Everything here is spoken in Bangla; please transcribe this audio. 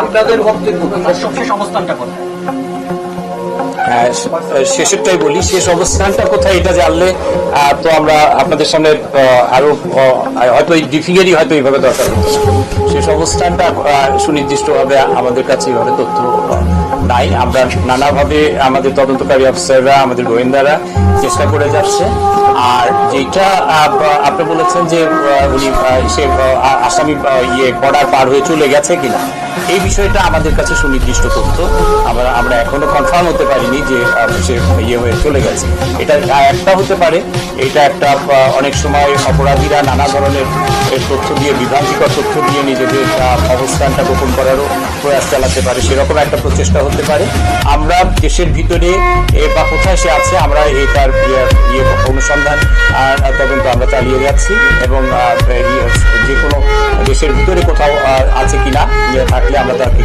আপনাদের বক্তব্য সবশেষ অবস্থানটা কোথায়? শেষেরটাই বলি, শেষ অবস্থানটা কোথায় এটা জানলে তো আমরা আপনাদের সামনে আরো হয়তো এই ডিফিগেরই হয়তো এইভাবে দরকার হতো। শেষ অবস্থানটা সুনির্দিষ্টভাবে আমাদের কাছে এইভাবে তথ্য নাই। আমরা নানাভাবে আমাদের তদন্তকারী অফিসাররা, আমাদের গোয়েন্দারা চেষ্টা করে যাচ্ছে। আর যেটা আপনি বলেছেন যে উনি সে আসামি বর্ডার পার হয়ে চলে গেছে কিনা, এই বিষয়টা আমাদের কাছে সুনির্দিষ্ট তথ্য আমরা এখনো কনফার্ম হতে পারিনি যে সে হয়ে চলে গেছে। এটা একটা হতে পারে, এটা একটা অনেক সময় অপরাধীরা নানা ধরনের তথ্য দিয়ে, বিভ্রান্তিকর তথ্য দিয়ে নিজেদের অবস্থানটা গোপন করারও প্রয়াস চালাতে পারে, সেরকম একটা প্রচেষ্টা হতে পারে। আমরা দেশের ভিতরে বা কোথায় সে আছে আমরা এটার অনুসন্ধান তদন্ত আমরা চালিয়ে যাচ্ছি, এবং যে কোনো দেশের ভিতরে কোথাও আছে কিনা থাকলে আমরা তাকে